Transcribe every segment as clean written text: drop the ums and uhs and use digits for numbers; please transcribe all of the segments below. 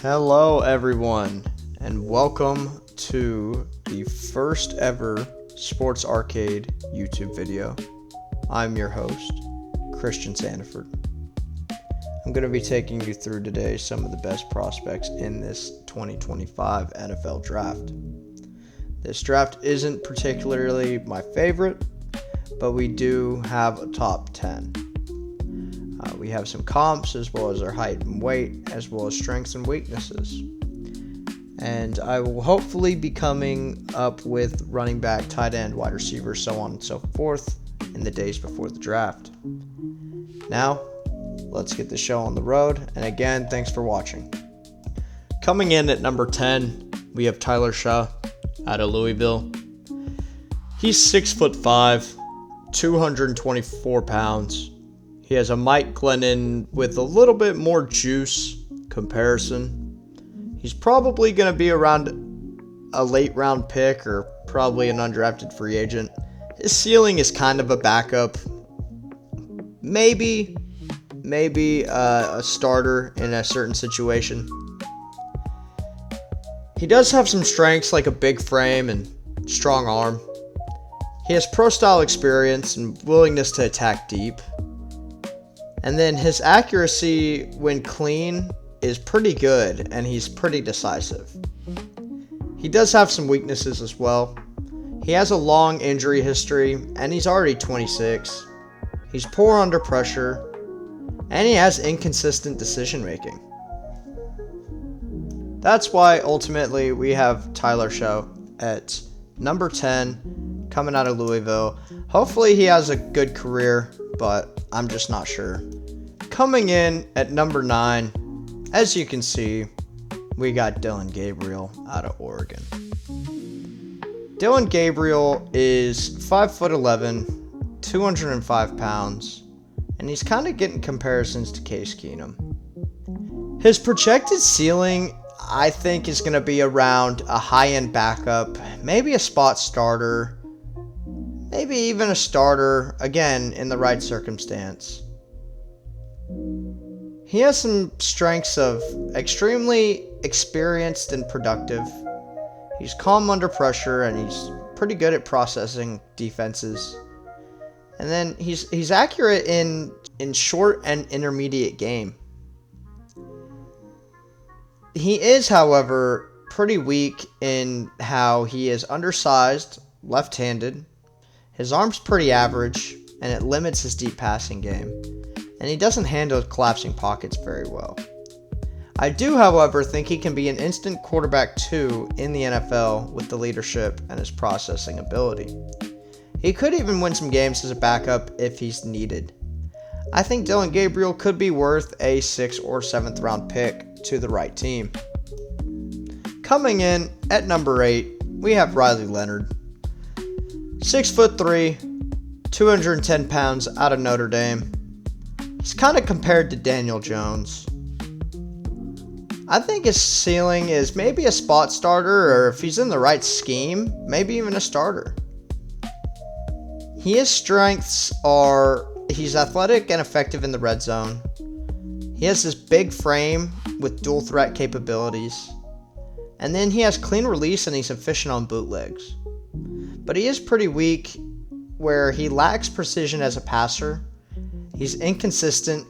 Hello everyone, and welcome to the first ever Sports Arcade YouTube video. I'm your host, Christian Sandiford. I'm going to be taking you through today some of the best prospects in this 2025 NFL Draft. This draft isn't particularly my favorite, but we do have a top 10. We have some comps as well as their height and weight, as well as strengths and weaknesses. And I will hopefully be coming up with running back, tight end, wide receiver, so on and so forth in the days before the draft. Now, let's get the show on the road. And again, thanks for watching. Coming in at number 10, we have Tyler Shaw out of Louisville. He's 6'5", 224 pounds. He has a Mike Glennon with a little bit more juice comparison. He's probably going to be around a late round pick or probably an undrafted free agent. His ceiling is kind of a backup. Maybe a starter in a certain situation. He does have some strengths like a big frame and strong arm. He has pro-style experience and willingness to attack deep. And then his accuracy when clean is pretty good, and he's pretty decisive. He does have some weaknesses as well. He has a long injury history, and he's already 26. He's poor under pressure, and he has inconsistent decision making. That's why ultimately we have Tyler Shaw at number 10, coming out of Louisville. Hopefully he has a good career, but I'm just not sure. Coming in at number 9, as you can see, we got Dillon Gabriel out of Oregon. Dillon Gabriel is 5'11", 205 pounds, and he's kind of getting comparisons to Case Keenum. His projected ceiling, I think, is going to be around a high-end backup, maybe a spot starter, maybe even a starter, again, in the right circumstance. He has some strengths of extremely experienced and productive. He's calm under pressure, and he's pretty good at processing defenses. And then he's accurate in short and intermediate game. He is, however, pretty weak in how he is undersized, left-handed. His arm's pretty average, and it limits his deep passing game. And he doesn't handle collapsing pockets very well. I do, however, think he can be an instant quarterback 2 in the NFL with the leadership and his processing ability. He could even win some games as a backup if he's needed. I think Dillon Gabriel could be worth a 6th or 7th round pick to the right team. Coming in at number 8, we have Riley Leonard. 6'3", 210 pounds out of Notre Dame. He's kind of compared to Daniel Jones. I think his ceiling is maybe a spot starter, or if he's in the right scheme, maybe even a starter. His strengths are he's athletic and effective in the red zone. He has this big frame with dual threat capabilities. And then he has clean release and he's efficient on bootlegs. But he is pretty weak where he lacks precision as a passer. He's inconsistent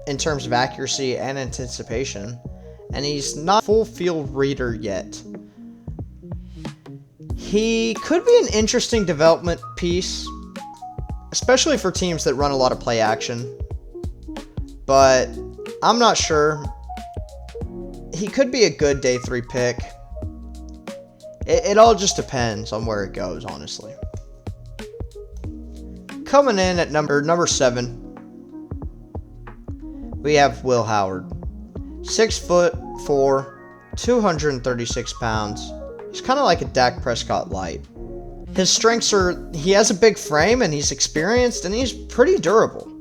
in terms of accuracy and anticipation, and he's not a full field reader yet. He could be an interesting development piece, especially for teams that run a lot of play action, but I'm not sure. He could be a good day 3 pick. It all just depends on where it goes, honestly. Coming in at number 7, we have Will Howard. 6'4", 236 pounds. He's kind of like a Dak Prescott light. His strengths are he has a big frame and he's experienced and he's pretty durable.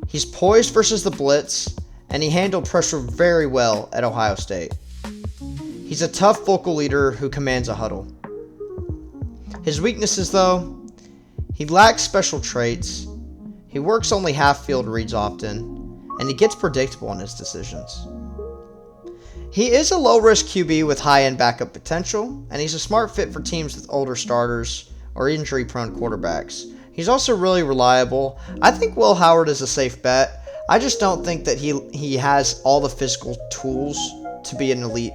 He's poised versus the blitz and he handled pressure very well at Ohio State. He's a tough vocal leader who commands a huddle. His weaknesses, though, he lacks special traits, he works only half-field reads often, and he gets predictable in his decisions. He is a low-risk QB with high-end backup potential, and he's a smart fit for teams with older starters or injury-prone quarterbacks. He's also really reliable. I think Will Howard is a safe bet. I just don't think that he has all the physical tools to be an elite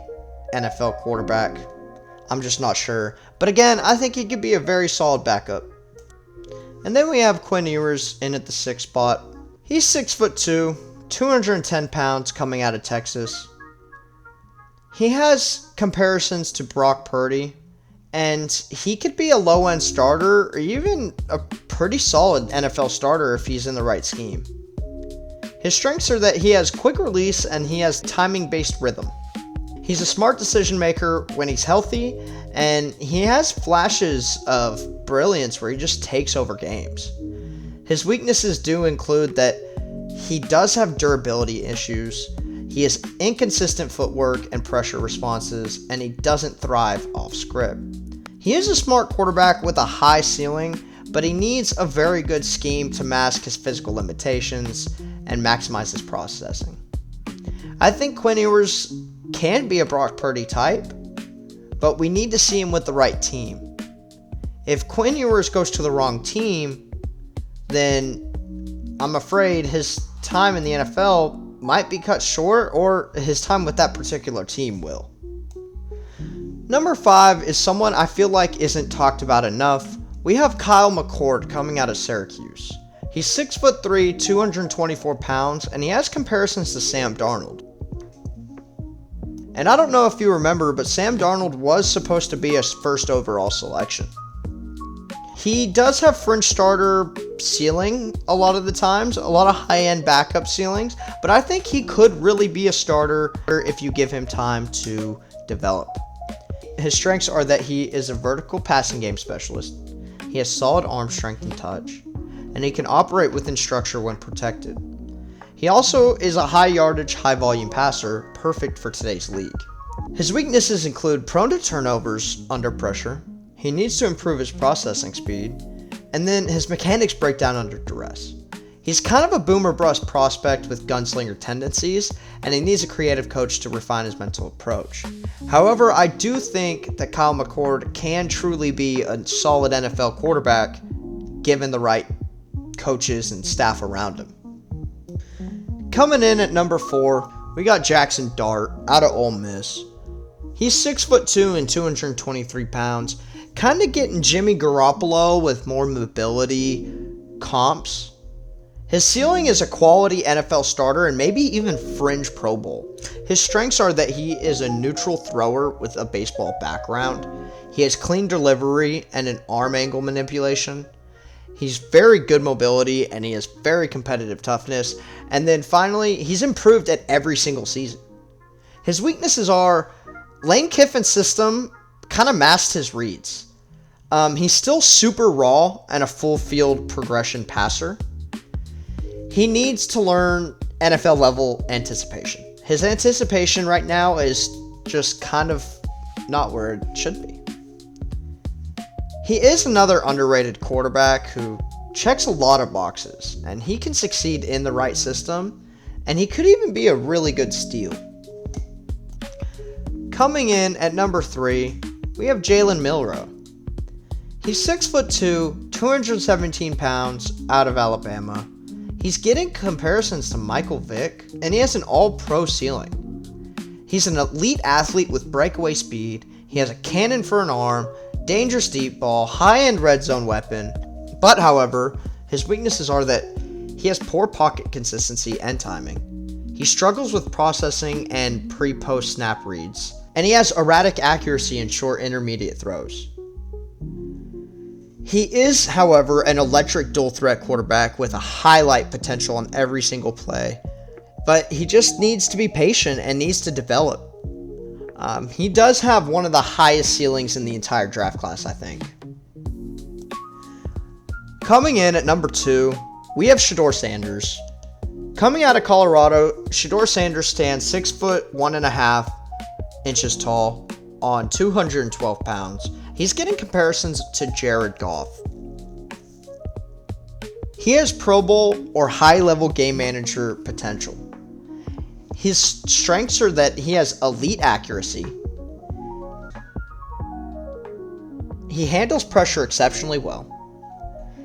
NFL quarterback. I'm just not sure. But again, I think he could be a very solid backup. And then we have Quinn Ewers in at the 6th spot. He's 6'2", 210 pounds, coming out of Texas. He has comparisons to Brock Purdy, and he could be a low-end starter or even a pretty solid NFL starter if he's in the right scheme. His strengths are that he has quick release and he has timing-based rhythm. He's a smart decision maker when he's healthy, and he has flashes of brilliance where he just takes over games. His weaknesses do include that he does have durability issues, he has inconsistent footwork and pressure responses, and he doesn't thrive off script. He is a smart quarterback with a high ceiling, but he needs a very good scheme to mask his physical limitations and maximize his processing. I think Quinn Ewers can be a Brock Purdy type, but we need to see him with the right team. If Quinn Ewers goes to the wrong team, then I'm afraid his time in the NFL might be cut short, or his time with that particular team will. Number 5 is someone I feel like isn't talked about enough. We have Kyle McCord coming out of Syracuse. He's 6'3", 224 pounds, and he has comparisons to Sam Darnold. And I don't know if you remember, but Sam Darnold was supposed to be a first overall selection. He does have fringe starter ceiling a lot of the times, a lot of high-end backup ceilings, but I think he could really be a starter if you give him time to develop. His strengths are that he is a vertical passing game specialist, he has solid arm strength and touch, and he can operate within structure when protected. He also is a high yardage, high volume passer, perfect for today's league. His weaknesses include prone to turnovers under pressure, he needs to improve his processing speed, and then his mechanics break down under duress. He's kind of a boomer bust prospect with gunslinger tendencies, and he needs a creative coach to refine his mental approach. However, I do think that Kyle McCord can truly be a solid NFL quarterback given the right coaches and staff around him. Coming in at number 4, we got Jackson Dart out of Ole Miss. He's 6'2" and 223 pounds, kind of getting Jimmy Garoppolo with more mobility comps. His ceiling is a quality NFL starter and maybe even fringe Pro Bowl. His strengths are that he is a neutral thrower with a baseball background. He has clean delivery and an arm angle manipulation. He's very good mobility and he has very competitive toughness. And then finally, he's improved at every single season. His weaknesses are Lane Kiffin's system kind of masked his reads. He's still super raw and a full field progression passer. He needs to learn NFL level anticipation. His anticipation right now is just kind of not where it should be. He is another underrated quarterback who checks a lot of boxes, and he can succeed in the right system, and he could even be a really good steal. Coming in at number 3, we have Jalen Milroe. He's 6'2", 217 pounds, out of Alabama. He's getting comparisons to Michael Vick, and he has an all-pro ceiling. He's an elite athlete with breakaway speed, he has a cannon for an arm, dangerous deep ball, high-end red zone weapon, but however, his weaknesses are that he has poor pocket consistency and timing. He struggles with processing and pre-post snap reads, and he has erratic accuracy in short intermediate throws. He is, however, an electric dual-threat quarterback with a highlight potential on every single play, but he just needs to be patient and needs to develop. He does have one of the highest ceilings in the entire draft class, I think. Coming in at number 2, we have Shedeur Sanders. Coming out of Colorado, Shedeur Sanders stands 6'1.5" tall on 212 pounds. He's getting comparisons to Jared Goff. He has Pro Bowl or high-level game manager potential. His strengths are that he has elite accuracy. He handles pressure exceptionally well.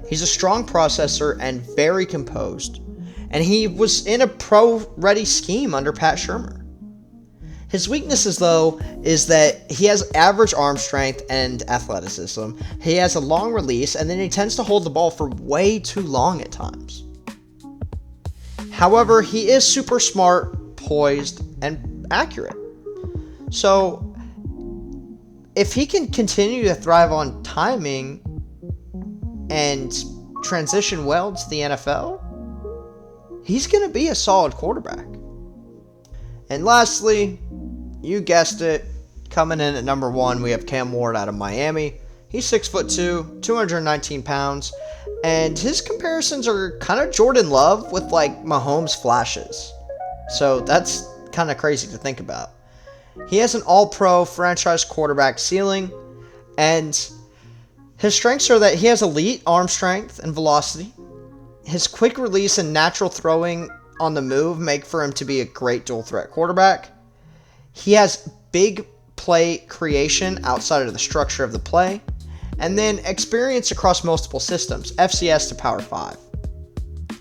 He's a strong processor and very composed. And he was in a pro-ready scheme under Pat Shurmur. His weaknesses, though, is that he has average arm strength and athleticism. He has a long release, and then he tends to hold the ball for way too long at times. However, he is super smart, poised, and accurate. So, if he can continue to thrive on timing and transition well to the NFL, he's going to be a solid quarterback. And lastly, you guessed it, coming in at number 1, we have Cam Ward out of Miami. He's 6'2", 219 pounds, and his comparisons are kind of Jordan Love with like Mahomes flashes. So that's kind of crazy to think about. He has an all-pro franchise quarterback ceiling, and his strengths are that he has elite arm strength and velocity. His quick release and natural throwing on the move make for him to be a great dual-threat quarterback. He has big play creation outside of the structure of the play, and then experience across multiple systems, FCS to Power 5.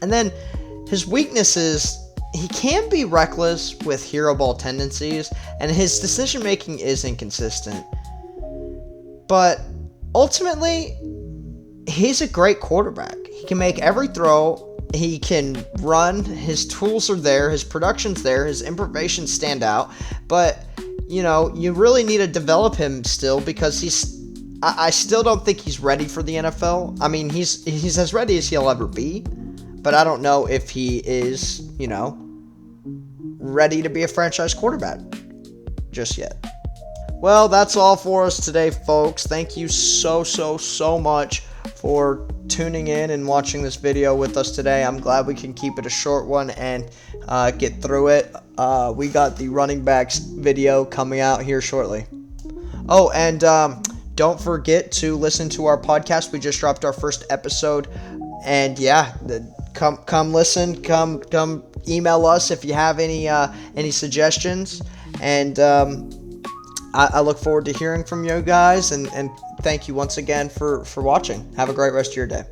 And then his weaknesses, he can be reckless with hero ball tendencies, and his decision making is inconsistent. But ultimately, he's a great quarterback. He can make every throw. He can run, his tools are there, his production's there, his improvisations stand out, but, you really need to develop him still because I still don't think he's ready for the NFL. I mean, he's as ready as he'll ever be, but I don't know if he is, ready to be a franchise quarterback just yet. Well, that's all for us today, folks. Thank you so much for tuning in and watching this video with us today. I'm glad we can keep it a short one and get through it. We got the running backs video coming out here shortly. Oh, and don't forget to listen to our podcast. We just dropped our first episode, and yeah, come listen, come email us if you have any suggestions, and I look forward to hearing from you guys, and thank you once again for watching. Have a great rest of your day.